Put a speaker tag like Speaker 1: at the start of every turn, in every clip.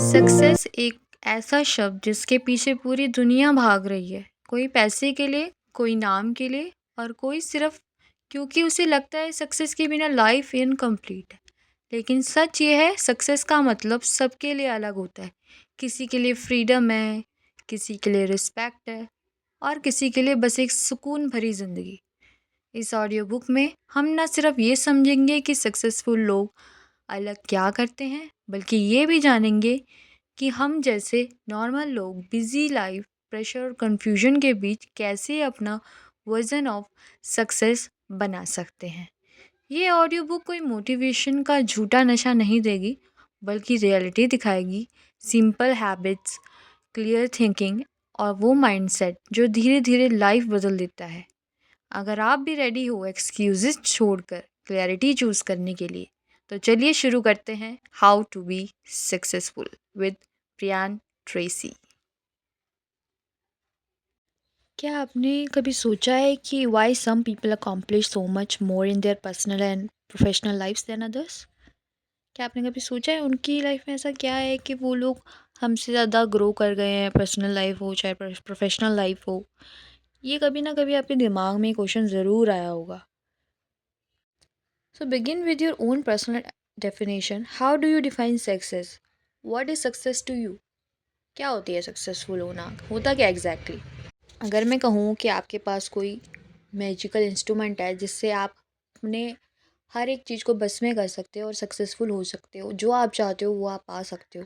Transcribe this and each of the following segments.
Speaker 1: Success एक ऐसा शब्द जिसके पीछे पूरी दुनिया भाग रही है। कोई पैसे के लिए, कोई नाम के लिए और कोई सिर्फ क्योंकि उसे लगता है सक्सेस के बिना लाइफ इनकम्प्लीट है। लेकिन सच ये है, सक्सेस का मतलब सबके लिए अलग होता है। किसी के लिए फ्रीडम है, किसी के लिए रिस्पेक्ट है और किसी के लिए बस एक सुकून भरी ज़िंदगी। इस ऑडियो बुक में हम ना सिर्फ ये समझेंगे कि सक्सेसफुल लोग अलग क्या करते हैं, बल्कि ये भी जानेंगे कि हम जैसे नॉर्मल लोग बिजी लाइफ, प्रेशर और कंफ्यूजन के बीच कैसे अपना वर्जन ऑफ सक्सेस बना सकते हैं। ये ऑडियो बुक कोई मोटिवेशन का झूठा नशा नहीं देगी, बल्कि रियलिटी दिखाएगी, सिंपल हैबिट्स, क्लियर थिंकिंग और वो माइंडसेट जो धीरे धीरे लाइफ बदल देता है। अगर आप भी रेडी हो एक्सक्यूजेस छोड़कर क्लैरिटी चूज करने के लिए, तो चलिए शुरू करते हैं how to be successful with Brian Tracy. क्या आपने कभी सोचा है कि why some people accomplish so much more in their personal and professional lives than others? क्या आपने कभी सोचा है उनकी लाइफ में ऐसा क्या है कि वो लोग हमसे ज़्यादा ग्रो कर गए हैं, पर्सनल लाइफ हो चाहे प्रोफेशनल लाइफ हो? ये कभी ना कभी आपके दिमाग में क्वेश्चन ज़रूर आया होगा। So begin with your own personal definition. How do you define success? What is success to you? क्या होती है सक्सेसफुल होना? होता क्या एग्जैक्टली अगर मैं कहूँ कि आपके पास कोई मैजिकल इंस्ट्रूमेंट है जिससे आप अपने हर एक चीज़ को बस में कर सकते हो और सक्सेसफुल हो सकते हो, जो आप चाहते हो वो आप पा सकते हो,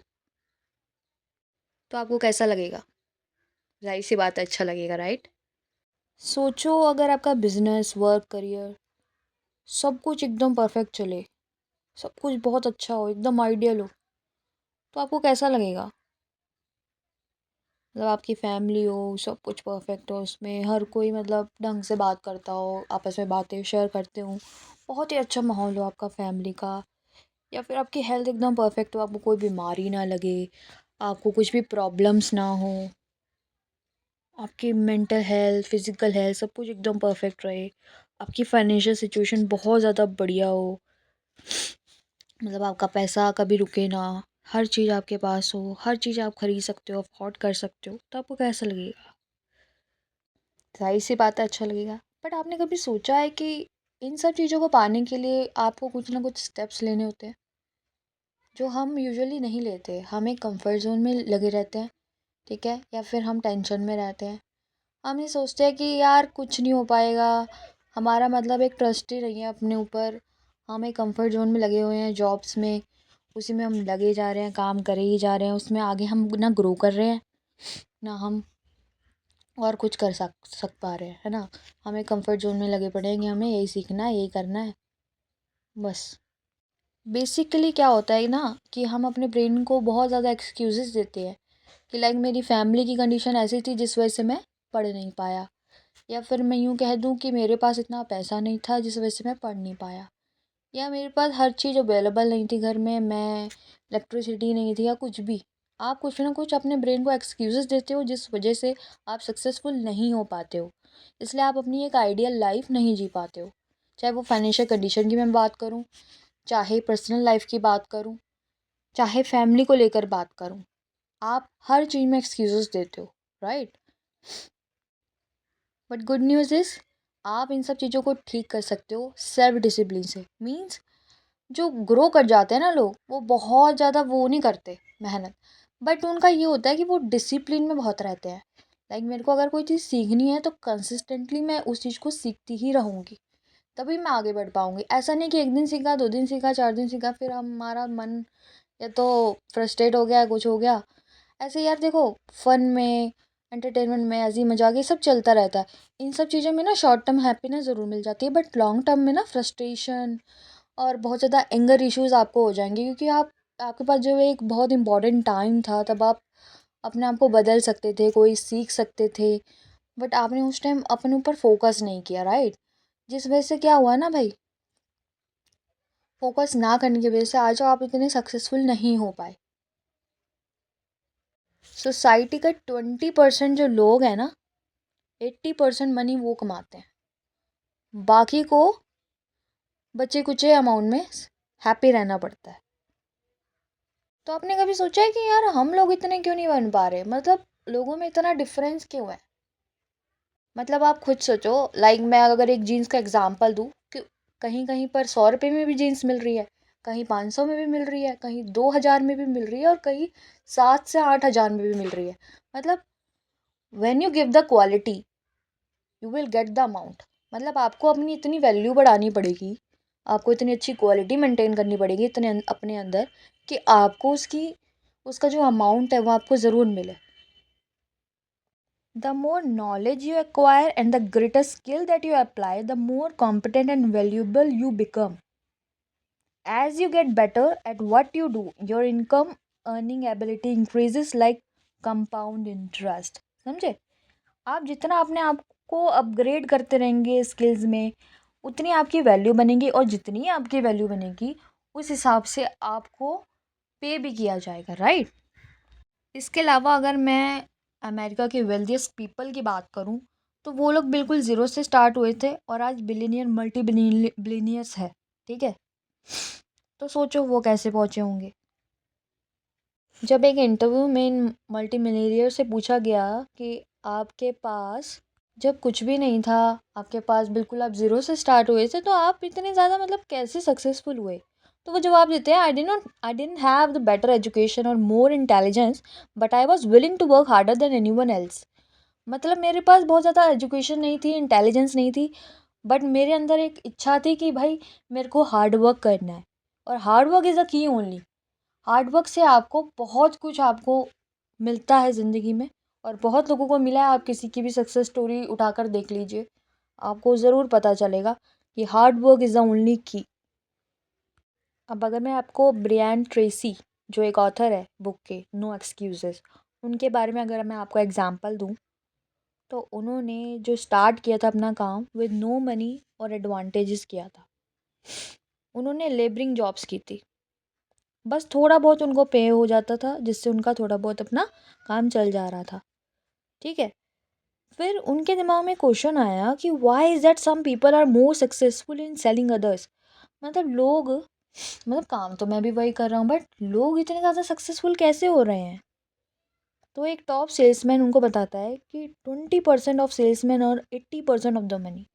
Speaker 1: तो आपको कैसा लगेगा? जाहिर सी बात है, अच्छा लगेगा, राइट? सोचो अगर आपका बिजनेस, वर्क, करियर सब कुछ एकदम परफेक्ट चले, सब कुछ बहुत अच्छा हो, एकदम आइडियल हो, तो आपको कैसा लगेगा? मतलब आपकी फैमिली हो, सब कुछ परफेक्ट हो, उसमें हर कोई मतलब ढंग से बात करता हो, आपस में बातें शेयर करते हो, बहुत ही अच्छा माहौल हो आपका फैमिली का। या फिर आपकी हेल्थ एकदम परफेक्ट हो, आपको कोई बीमारी ना लगे, आपको कुछ भी प्रॉब्लम्स ना हो, आपकी मेंटल हेल्थ, फिजिकल हेल्थ सब कुछ एकदम परफेक्ट रहे, आपकी फाइनेंशियल सिचुएशन बहुत ज़्यादा बढ़िया हो, मतलब आपका पैसा कभी रुके ना, हर चीज़ आपके पास हो, हर चीज़ आप खरीद सकते हो, अफोर्ड कर सकते हो, तो आपको कैसा लगेगा? ज़ाहिर सी बात है, अच्छा लगेगा। बट आपने कभी सोचा है कि इन सब चीज़ों को पाने के लिए आपको कुछ ना कुछ स्टेप्स लेने होते हैं जो हम यूजुअली नहीं लेते। हम एक कंफर्ट जोन में लगे रहते हैं, ठीक है, या फिर हम टेंशन में रहते हैं। हम ये सोचते हैं कि यार कुछ नहीं हो पाएगा, हमारा मतलब एक ट्रस्ट ही नहीं है अपने ऊपर, हम एक कंफर्ट जोन में लगे हुए हैं, जॉब्स में, उसी में हम लगे जा रहे हैं, काम करे ही जा रहे हैं, उसमें आगे हम ना ग्रो कर रहे हैं, ना हम और कुछ कर सक पा रहे हैं, है ना? हमें कंफर्ट जोन में लगे पड़े हैं कि हमें यही सीखना है, यही करना है, बस। बेसिकली क्या होता है ना कि हम अपने ब्रेन को बहुत ज़्यादा एक्सक्यूजेस देते हैं कि लाइक मेरी फैमिली की कंडीशन ऐसी थी जिस वजह से मैं पढ़ नहीं पाया, या फिर मैं यूँ कह दूँ कि मेरे पास इतना पैसा नहीं था जिस वजह से मैं पढ़ नहीं पाया, या मेरे पास हर चीज़ अवेलेबल नहीं थी घर में, मैं इलेक्ट्रिसिटी नहीं थी, या कुछ भी। आप कुछ ना कुछ अपने ब्रेन को एक्सक्यूज़ेस देते हो जिस वजह से आप सक्सेसफुल नहीं हो पाते हो, इसलिए आप अपनी एक आइडियल लाइफ नहीं जी पाते हो। चाहे वो फाइनेंशियल कंडीशन की मैं बात करूँ, चाहे पर्सनल लाइफ की बात करूँ, चाहे फैमिली को लेकर बात करूँ, आप हर चीज़ में एक्सक्यूज़ेस देते हो, right? But good news is आप इन सब चीज़ों को ठीक कर सकते हो सेल्फ डिसिप्लिन से। मीन्स जो ग्रो कर जाते हैं ना लोग, वो बहुत ज़्यादा वो नहीं करते मेहनत, बट उनका ये होता है कि वो डिसिप्लिन में बहुत रहते हैं। लाइक मेरे को अगर कोई चीज़ सीखनी है तो कंसिस्टेंटली मैं उस चीज़ को सीखती ही रहूँगी, तभी मैं आगे बढ़ पाऊँगी। ऐसा नहीं कि एक दिन सीखा, 2 दिन सीखा, 4 दिन सीखा, फिर हमारा मन या तो फ्रस्ट्रेट हो गया, कुछ हो गया। ऐसे यार देखो, फ़न में, एंटरटेनमेंट में, हँसी मज़ाक ये सब चलता रहता है। इन सब चीज़ों में ना शॉर्ट टर्म हैप्पीनेस ज़रूर मिल जाती है, बट लॉन्ग टर्म में ना फ्रस्ट्रेशन और बहुत ज़्यादा एंगर इश्यूज़ आपको हो जाएँगे, क्योंकि आपके पास जो एक बहुत इम्पोर्टेंट टाइम था, तब आप अपने आप को बदल सकते थे, कोई सीख सकते थे, बट आपने उस टाइम अपने ऊपर फ़ोकस नहीं किया, राइट? जिस वजह से क्या हुआ ना भाई, फ़ोकस ना करने की वजह से आज आप इतने सक्सेसफुल नहीं हो पाए। सोसाइटी का 20% जो लोग हैं ना, 80% मनी वो कमाते हैं। बाकी को बचे कुचे अमाउंट में हैप्पी रहना पड़ता है। तो आपने कभी सोचा है कि यार हम लोग इतने क्यों नहीं बन पा रहे, मतलब लोगों में इतना डिफरेंस क्यों है? मतलब आप खुद सोचो, लाइक मैं अगर एक जीन्स का एग्जांपल दूँ कि कहीं कहीं पर 100 रुपये में भी जीन्स मिल रही है, कहीं 500 में भी मिल रही है, कहीं 2000 में भी मिल रही है, और कहीं 7 से 8 हजार में भी मिल रही है। मतलब when you give the quality you will get the amount. मतलब आपको अपनी इतनी वैल्यू बढ़ानी पड़ेगी, आपको इतनी अच्छी क्वालिटी मेंटेन करनी पड़ेगी इतने अपने अंदर, कि आपको उसका जो अमाउंट है वो आपको ज़रूर मिले। The more knowledge you acquire and the greater skill that you apply, the more competent and valuable you become. As you get better at what you do, your income earning ability increases like compound interest. समझे? आप जितना अपने आप को upgrade करते रहेंगे skills में, उतनी आपकी वैल्यू बनेगी, और जितनी आपकी वैल्यू बनेगी उस हिसाब से आपको पे भी किया जाएगा, राइट? इसके अलावा अगर मैं अमेरिका के वेल्दिएस्ट पीपल की बात करूं, तो वो लोग बिल्कुल ज़ीरो से स्टार्ट हुए थे और आज बिलीनियर मल्टी बिलीनियर्स है। ठीक है, तो सोचो वो कैसे पहुंचे होंगे। जब एक इंटरव्यू में इन मल्टी मिलीनियर से पूछा गया कि आपके पास जब कुछ भी नहीं था, आपके पास बिल्कुल आप ज़ीरो से स्टार्ट हुए थे, तो आप इतने ज़्यादा मतलब कैसे सक्सेसफुल हुए? तो वो जवाब देते हैं, I don't have the better education और more intelligence, but I was willing to work harder than anyone else. मतलब मेरे पास बहुत ज़्यादा एजुकेशन नहीं थी, इंटेलिजेंस नहीं थी, बट मेरे अंदर एक इच्छा थी कि भाई मेरे को हार्ड वर्क करना है। और हार्ड वर्क इज़ अ की ओनली। हार्ड वर्क से आपको बहुत कुछ आपको मिलता है ज़िंदगी में, और बहुत लोगों को मिला है। आप किसी की भी सक्सेस स्टोरी उठाकर देख लीजिए, आपको ज़रूर पता चलेगा कि hard work is the only की। अब अगर मैं आपको ब्रियान ट्रेसी, जो एक ऑथर है बुक के नो एक्सक्यूजेस, उनके बारे में अगर मैं आपको एग्जांपल दूं, तो उन्होंने जो स्टार्ट किया था अपना काम विद नो मनी और एडवांटेजेस किया था। उन्होंने लेबरिंग जॉब्स की थी, बस थोड़ा बहुत उनको पे हो जाता था, जिससे उनका थोड़ा बहुत अपना काम चल जा रहा था। ठीक है, फिर उनके दिमाग में क्वेश्चन आया कि why is that some people are more successful in selling others. मतलब लोग, मतलब काम तो मैं भी वही कर रहा हूँ, बट लोग इतने ज़्यादा सक्सेसफुल कैसे हो रहे हैं? तो एक टॉप सेल्समैन उनको बताता है कि 20% ऑफ सेल्समैन और 80% ऑफ द मनी।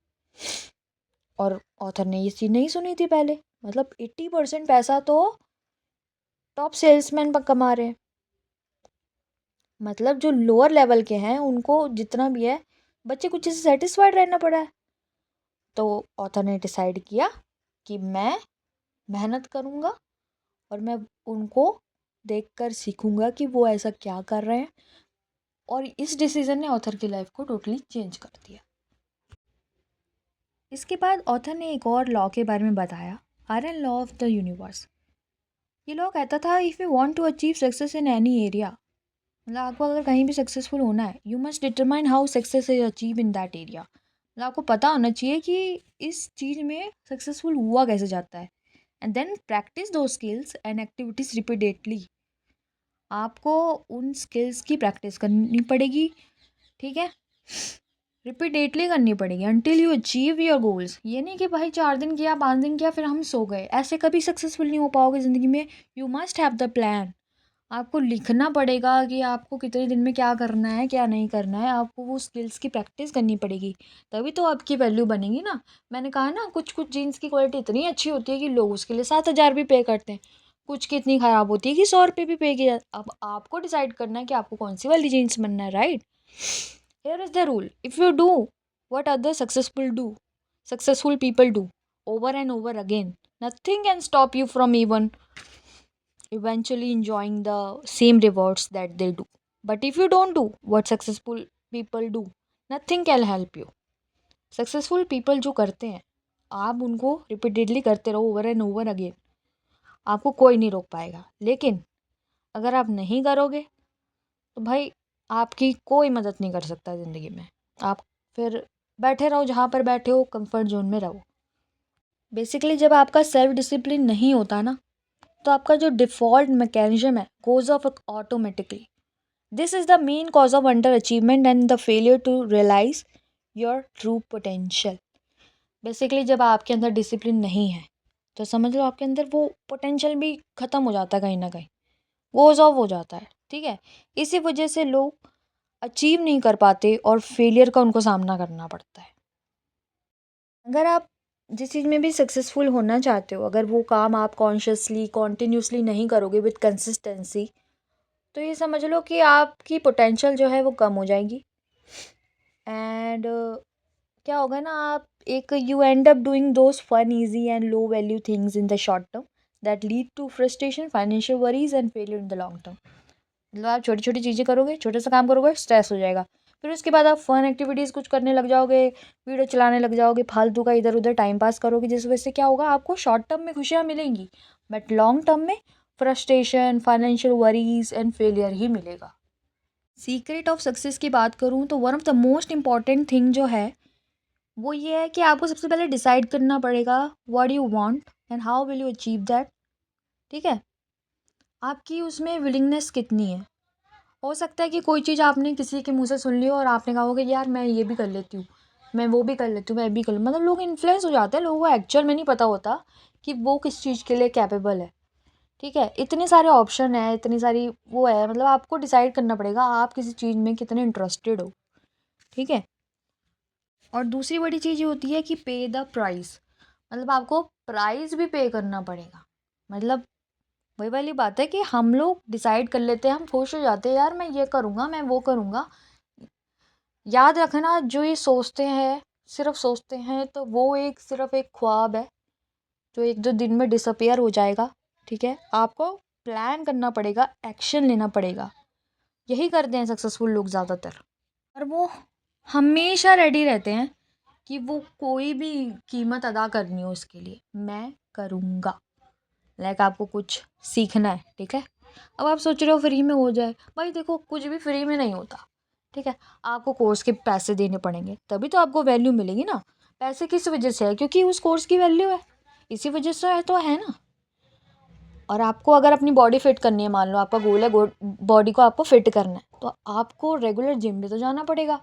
Speaker 1: और ऑथर ने ये चीज़ नहीं सुनी थी पहले। मतलब 80% पैसा तो टॉप सेल्समैन पर कमा रहे हैं। मतलब जो लोअर लेवल के हैं उनको जितना भी है, बच्चे कुछ से सेटिस्फाइड रहना पड़ा है। तो ऑथर ने डिसाइड किया कि मैं मेहनत करूँगा, और मैं उनको देखकर सीखूंगा कि वो ऐसा क्या कर रहे हैं। और इस डिसीजन ने ऑथर की लाइफ को टोटली चेंज कर दिया। इसके बाद ऑथर ने एक और लॉ के बारे में बताया, iron law of the universe. ये लॉ कहता था, if you want to achieve success in any area, मतलब आपको अगर कहीं भी सक्सेसफुल होना है, you must determine how success is achieve in that area. मतलब आपको पता होना चाहिए कि इस चीज़ में सक्सेसफुल हुआ कैसे जाता है, एंड देन प्रैक्टिस दो स्किल्स एंड एक्टिविटीज़ रिपीटेडली। आपको उन स्किल्स की प्रैक्टिस करनी पड़ेगी, ठीक है, रिपीटेडली करनी पड़ेगी until you achieve your goals. ये नहीं कि भाई 4 दिन किया, 5 दिन किया, फिर हम सो गए, ऐसे कभी सक्सेसफुल नहीं हो पाओगे ज़िंदगी में। You must have the plan. आपको लिखना पड़ेगा कि आपको कितने दिन में क्या करना है, क्या नहीं करना है। आपको वो स्किल्स की प्रैक्टिस करनी पड़ेगी, तभी तो आपकी वैल्यू बनेगी ना। मैंने कहा ना, कुछ कुछ जीन्स की क्वालिटी इतनी अच्छी होती है कि लोग उसके लिए 7 हजार भी पे करते हैं। कुछ की इतनी ख़राब होती है कि 100 रुपये भी पे किया। अब आपको डिसाइड करना है कि आपको कौन सी वाली जीन्स बनना है, right? Here is the rule. If you do what other successful people do over and over again, nothing can stop you from even eventually enjoying the same rewards that they do. But if you don't do what successful people do, nothing can help you. Successful people जो करते हैं, आप उनको repeatedly करते रहो over and over again, आपको कोई नहीं रोक पाएगा। लेकिन अगर आप नहीं करोगे, तो भाई आपकी कोई मदद नहीं कर सकता ज़िंदगी में। आप फिर बैठे रहो जहाँ पर बैठे हो, कंफर्ट जोन में रहो। बेसिकली जब आपका सेल्फ डिसिप्लिन नहीं होता ना, तो आपका जो डिफ़ॉल्ट मैकेनिज्म है goes off automatically. This is the main cause of under achievement and the failure to realize your true potential. Basically जब आपके अंदर डिसिप्लिन नहीं है, तो समझ लो आपके अंदर वो पोटेंशियल भी ख़त्म हो जाता है कहीं ना कहीं। गोज ऑफ हो जाता है, ठीक है। इसी वजह से लोग अचीव नहीं कर पाते और फेलियर का उनको सामना करना पड़ता है। अगर आप जिस चीज़ में भी सक्सेसफुल होना चाहते हो, अगर वो काम आप कॉन्शियसली कॉन्टिन्यूसली नहीं करोगे विद कंसिस्टेंसी, तो ये समझ लो कि आपकी पोटेंशियल जो है वो कम हो जाएगी। एंड क्या होगा ना, आप एक you end up doing those fun easy and low value things in the short term that lead to frustration, financial worries and failure in the long term. मतलब आप छोटी छोटी चीज़ें करोगे, छोटा सा काम करोगे, स्ट्रेस हो जाएगा। फिर उसके बाद आप फन एक्टिविटीज़ कुछ करने लग जाओगे, वीडियो चलाने लग जाओगे, फालतू का इधर उधर टाइम पास करोगे, जिस वजह से क्या होगा, आपको शॉर्ट टर्म में खुशियाँ मिलेंगी बट लॉन्ग टर्म में frustration, financial worries and failure ही मिलेगा। सीक्रेट ऑफ सक्सेस की बात करूँ तो one of the most important thing जो है वो ये है कि आपको सबसे पहले डिसाइड करना पड़ेगा what you want and how will you achieve that, ठीक है। आपकी उसमें विलिंगनेस कितनी है। हो सकता है कि कोई चीज़ आपने किसी के मुंह से सुन ली हो और आपने कहा होगा यार मैं ये भी कर लेती हूँ, मैं वो भी कर लेती हूँ, मैं भी कर लूँ, मतलब लोग इन्फ्लुएंस हो जाते हैं, लोगों को एक्चुअल में नहीं पता होता कि वो किस चीज़ के लिए कैपेबल है, ठीक है। इतने सारे ऑप्शन है, इतनी सारी वो है, मतलब आपको डिसाइड करना पड़ेगा आप किसी चीज़ में कितने इंटरेस्टेड हो, ठीक है। और दूसरी बड़ी चीज़ ये होती है कि पे द प्राइस, मतलब आपको प्राइस भी पे करना पड़ेगा। मतलब वही वाली बात है कि हम लोग डिसाइड कर लेते हैं, हम खुश हो जाते हैं, यार मैं ये करूँगा, मैं वो करूँगा। याद रखना, जो ये सोचते हैं, सिर्फ सोचते हैं, तो वो एक सिर्फ एक ख्वाब है जो एक दो दिन में डिसअपियर हो जाएगा, ठीक है। आपको प्लान करना पड़ेगा, एक्शन लेना पड़ेगा। यही करते हैं सक्सेसफुल लोग ज़्यादातर, और वो हमेशा रेडी रहते हैं कि वो कोई भी कीमत अदा करनी हो उसके लिए, मैं करूँगा। लाइक आपको कुछ सीखना है, ठीक है। अब आप सोच रहे हो फ्री में हो जाए, भाई देखो कुछ भी फ्री में नहीं होता, ठीक है। आपको कोर्स के पैसे देने पड़ेंगे तभी तो आपको वैल्यू मिलेगी ना। पैसे किस वजह से है, क्योंकि उस कोर्स की वैल्यू है, इसी वजह से है तो है ना। और आपको अगर अपनी बॉडी फिट करनी है, मान लो आपका गोल है बॉडी को आपको फिट करना है, तो आपको रेगुलर जिम भी तो जाना पड़ेगा,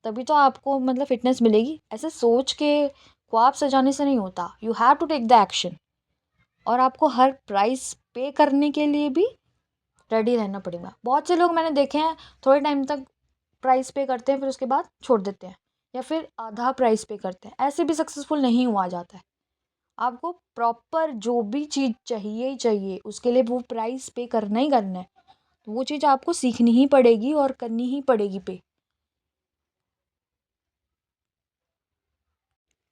Speaker 1: तभी तो आपको मतलब फिटनेस मिलेगी। ऐसे सोच के ख्वाब सजाने से नहीं होता, you have to take the action. और आपको हर प्राइस पे करने के लिए भी रेडी रहना पड़ेगा। बहुत से लोग मैंने देखे हैं थोड़े टाइम तक प्राइस पे करते हैं, फिर उसके बाद छोड़ देते हैं, या फिर आधा प्राइस पे करते हैं, ऐसे भी सक्सेसफुल नहीं हुआ जाता है। आपको प्रॉपर जो भी चीज़ चाहिए ही चाहिए, उसके लिए वो प्राइस पे करना ही करना है, तो वो चीज़ आपको सीखनी ही पड़ेगी और करनी ही पड़ेगी पे।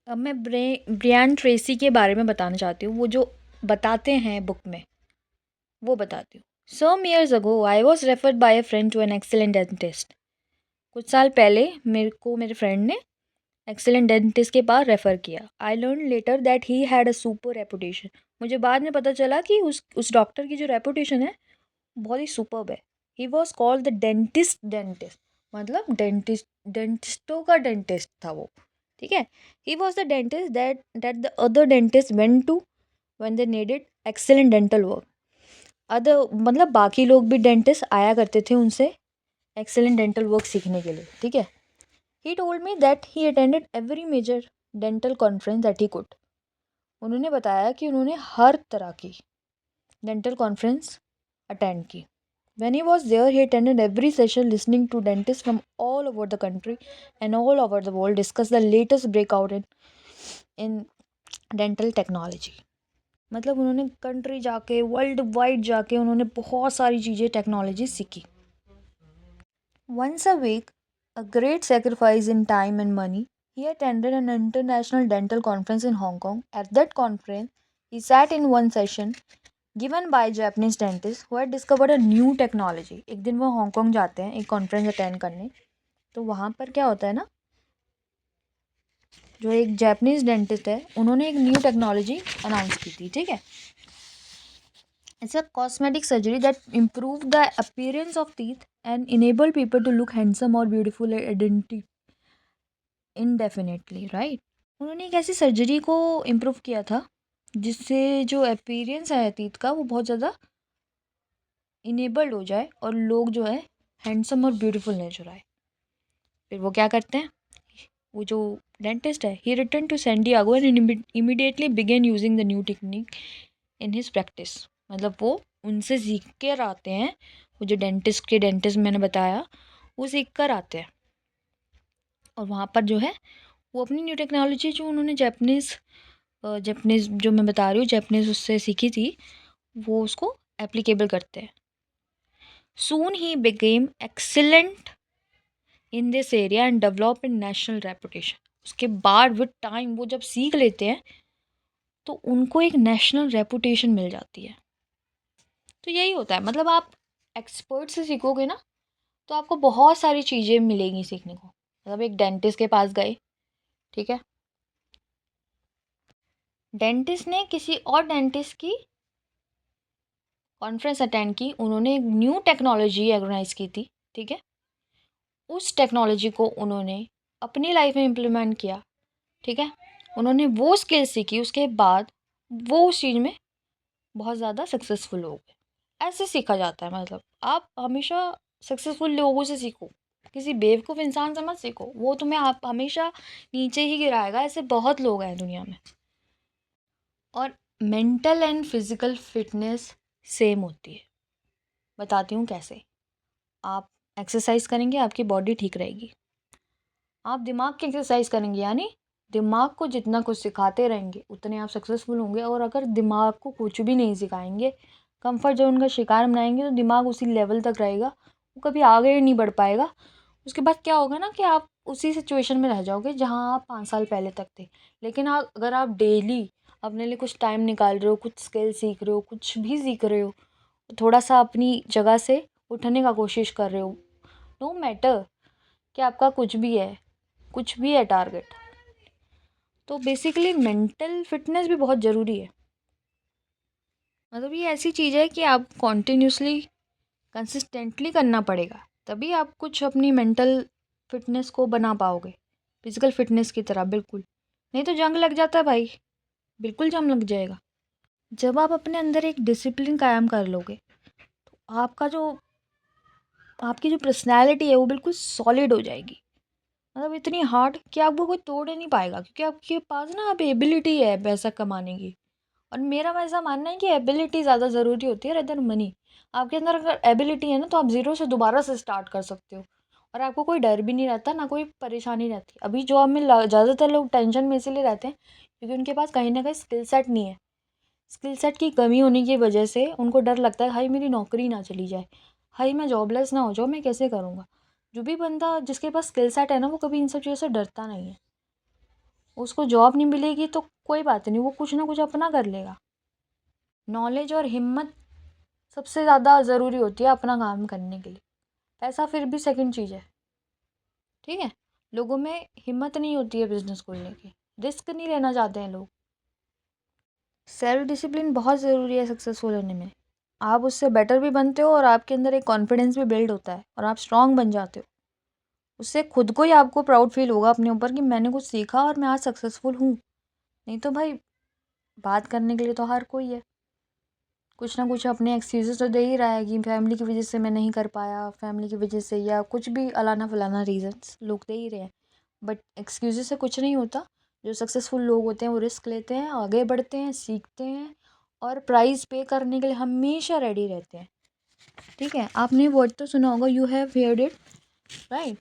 Speaker 1: अब मैं ब्रियान ट्रेसी के बारे में बताना चाहती हूँ, वो जो बताते हैं बुक में वो बताती हूँ। Some years ago I was referred by a friend to an excellent dentist. कुछ साल पहले मेरे को मेरे फ्रेंड ने एक्सेलेंट डेंटिस्ट के पास रेफ़र किया। I learn later that he had a super reputation. मुझे बाद में पता चला कि उस डॉक्टर की जो रेपुटेशन है बहुत ही सुपर्ब है। He was called the dentist, मतलब डेंटिस्टों का डेंटिस्ट था वो, ठीक है। He was the dentist that the other dentist went to when they needed excellent dental work. Other मतलब बाकी लोग भी डेंटिस्ट आया करते थे उनसे एक्सेलेंट डेंटल वर्क सीखने के लिए, ठीक है। He told me that he attended every major dental conference that he could. उन्होंने बताया कि उन्होंने हर तरह की डेंटल कॉन्फ्रेंस अटेंड की। When he was there, he attended every session listening to dentists from all over the country and all over the world discuss the latest breakout in dental technology. मतलब उन्होंने country जाके, world wide जाके उन्होंने बहुत सारी चीज़ें, technology सीखी। Once a week, a great sacrifice in time and money, he attended an international dental conference in Hong Kong. At that conference, he sat in one session given by Japanese dentists who had discovered a new technology. एक दिन वो Hong Kong जाते हैं एक conference attend करने, तो वहाँ पर क्या होता है ना, जो एक जापानीज डेंटिस्ट है उन्होंने एक न्यू टेक्नोलॉजी अनाउंस की थी, ठीक है। It's a cosmetic surgery that improve the appearance of teeth and enable people to look handsome और ब्यूटीफुल आइडेंटिटी इनडेफिनेटली, राइट। उन्होंने एक ऐसी सर्जरी को इम्प्रूव किया था जिससे जो अपीयरेंस है टीथ का वो बहुत ज़्यादा इनेबल्ड हो जाए और लोग जो है हैंडसम और ब्यूटीफुल नजर आए। फिर वो क्या करते हैं, वो जो डेंटिस्ट है, he return to San Diego and immediately began using the new technique in his practice. मतलब वो उनसे सीख कर आते हैं। वो जो डेंटिस्ट मैंने बताया, वो सीख कर आते हैं। और वहाँ पर जो है वो अपनी न्यू टेक्नोलॉजी जो उन्होंने जैपनीज़ जो मैं बता रही हूँ जैपनीज़ उससे सीखी थी, वो उसको एप्लीकेबल करते हैं। Soon he became excellent in this area and develop in national reputation. उसके बाद विद टाइम वो जब सीख लेते हैं तो उनको एक नेशनल रेपुटेशन मिल जाती है। तो यही होता है, मतलब आप एक्सपर्ट से सीखोगे ना तो आपको बहुत सारी चीज़ें मिलेंगी सीखने को। मतलब एक डेंटिस्ट के पास गए, ठीक है, डेंटिस्ट ने किसी और डेंटिस्ट की कॉन्फ्रेंस अटेंड की, उन्होंने एक न्यू टेक्नोलॉजी ऑर्गेनाइज की थी, ठीक है, उस टेक्नोलॉजी को उन्होंने अपनी लाइफ में इम्प्लीमेंट किया, ठीक है, उन्होंने वो स्किल सीखी, उसके बाद वो उस चीज़ में बहुत ज़्यादा सक्सेसफुल हो गए। ऐसे सीखा जाता है, मतलब आप हमेशा सक्सेसफुल लोगों से सीखो, किसी बेवकूफ़ इंसान से मत सीखो, वो तुम्हें आप हमेशा नीचे ही गिराएगा। ऐसे बहुत लोग हैं दुनिया में। और mental and physical fitness same होती है, बताती हूँ कैसे। आप एक्सरसाइज करेंगे, आपकी बॉडी ठीक रहेगी। आप दिमाग की एक्सरसाइज करेंगे, यानी दिमाग को जितना कुछ सिखाते रहेंगे उतने आप सक्सेसफुल होंगे। और अगर दिमाग को कुछ भी नहीं सिखाएंगे, कंफर्ट जोन का शिकार बनाएंगे, तो दिमाग उसी लेवल तक रहेगा, वो कभी आगे ही नहीं बढ़ पाएगा। उसके बाद क्या होगा ना कि आप उसी सिचुएशन में रह जाओगे जहाँ आप 5 साल पहले तक थे। लेकिन अगर आप डेली अपने लिए कुछ टाइम निकाल रहे हो, कुछ स्किल सीख रहे हो, कुछ भी सीख रहे हो, थोड़ा सा अपनी जगह से उठने का कोशिश कर रहे हो, नो मैटर कि आपका कुछ भी है टारगेट, तो बेसिकली मेंटल फिटनेस भी बहुत ज़रूरी है। मतलब ये ऐसी चीज़ है कि आप कॉन्टिन्यूसली कंसिस्टेंटली करना पड़ेगा, तभी आप कुछ अपनी मेंटल फिटनेस को बना पाओगे फिजिकल फिटनेस की तरह। बिल्कुल नहीं तो जंग लग जाता है भाई, बिल्कुल जंग लग जाएगा। जब आप अपने अंदर एक डिसिप्लिन कायम कर लोगे तो आपकी जो पर्सनैलिटी है वो बिल्कुल सॉलिड हो जाएगी। मतलब इतनी हार्ड कि आपको कोई तोड़ ही नहीं पाएगा, क्योंकि आपके पास ना आप एबिलिटी है पैसा कमाने की। और मेरा वैसा मानना है कि एबिलिटी ज़्यादा ज़रूरी होती है रेदर मनी। आपके अंदर अगर एबिलिटी है ना तो आप ज़ीरो से दोबारा से स्टार्ट कर सकते हो, और आपको कोई डर भी नहीं रहता, ना कोई परेशानी रहती। अभी जॉब में ज़्यादातर लोग टेंशन में इसीलिए रहते हैं क्योंकि उनके पास कहीं ना कहीं स्किल सेट नहीं है। स्किल सेट की कमी होने की वजह से उनको डर लगता है, हाई मेरी नौकरी ना चली जाए, हाई मैं जॉबलेस ना हो जाऊँ, मैं कैसे करूँगा। जो भी बंदा जिसके पास स्किल सेट है ना, वो कभी इन सब चीज़ों से डरता नहीं है। उसको जॉब नहीं मिलेगी तो कोई बात नहीं, वो कुछ ना कुछ अपना कर लेगा। नॉलेज और हिम्मत सबसे ज़्यादा ज़रूरी होती है अपना काम करने के लिए। पैसा फिर भी सेकंड चीज़ है, ठीक है। लोगों में हिम्मत नहीं होती है बिजनेस खोलने की, रिस्क नहीं लेना चाहते हैं लोग। सेल्फ डिसिप्लिन बहुत ज़रूरी है सक्सेसफुल होने में। आप उससे बेटर भी बनते हो और आपके अंदर एक कॉन्फिडेंस भी बिल्ड होता है और आप स्ट्रांग बन जाते हो। उससे खुद को ही आपको प्राउड फील होगा अपने ऊपर कि मैंने कुछ सीखा और मैं आज सक्सेसफुल हूँ। नहीं तो भाई बात करने के लिए तो हर कोई है, कुछ ना कुछ अपने एक्सक्यूज़ेस तो दे ही रहा है कि फैमिली की वजह से मैं नहीं कर पाया, फैमिली की वजह से, या कुछ भी अलाना फलाना रीजंस लोग दे ही रहे हैं। बट एक्सक्यूज़ेस से कुछ नहीं होता। जो सक्सेसफुल लोग होते हैं वो रिस्क लेते हैं, आगे बढ़ते हैं, सीखते हैं और प्राइस पे करने के लिए हमेशा रेडी रहते हैं, ठीक है। आपने वर्ड तो सुना होगा, you have heard it, right?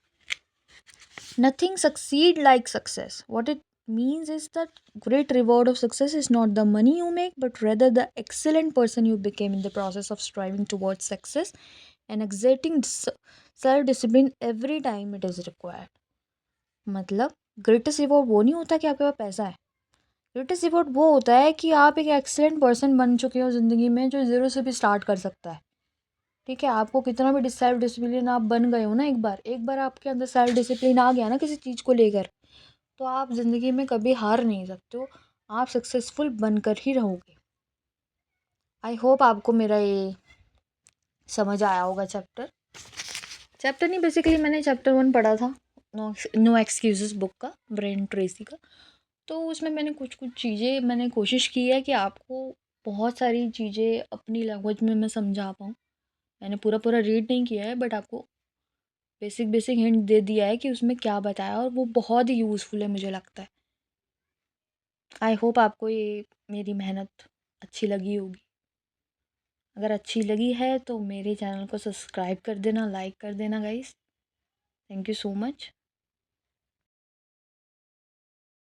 Speaker 1: Nothing succeed like success. What it means is that great reward of success is not the money you make, but rather the excellent person you became in the process of striving towards success and exerting self discipline every time it is required. मतलब greatest reward वो नहीं होता कि आपके पास पैसा है। Greatest reward वो होता है कि आप एक एक्सेलेंट पर्सन बन चुके हो ज़िंदगी में, जो ज़ीरो से भी स्टार्ट कर सकता है, ठीक है। आपको कितना भी सेल्फ डिसिप्लिन आप बन गए हो ना, एक बार आपके अंदर सेल्फ डिसिप्लिन आ गया ना किसी चीज़ को लेकर, तो आप ज़िंदगी में कभी हार नहीं सकते हो, आप सक्सेसफुल बनकर ही रहोगे। आई होप आपको मेरा ये समझ आया होगा चैप्टर नहीं, बेसिकली मैंने चैप्टर 1 पढ़ा था, नो एक्सक्यूज़ेस बुक का, ब्रेन ट्रेसी का। तो उसमें मैंने कुछ कुछ चीज़ें मैंने कोशिश की है कि आपको बहुत सारी चीज़ें अपनी लैंग्वेज में मैं समझा पाऊँ। मैंने पूरा पूरा रीड नहीं किया है, बट आपको बेसिक बेसिक हिंट दे दिया है कि उसमें क्या बताया, और वो बहुत ही यूज़फुल है मुझे लगता है। आई होप आपको ये मेरी मेहनत अच्छी लगी होगी। अगर अच्छी लगी है तो मेरे चैनल को सब्सक्राइब कर देना, लाइक कर देना guys. Thank you so much.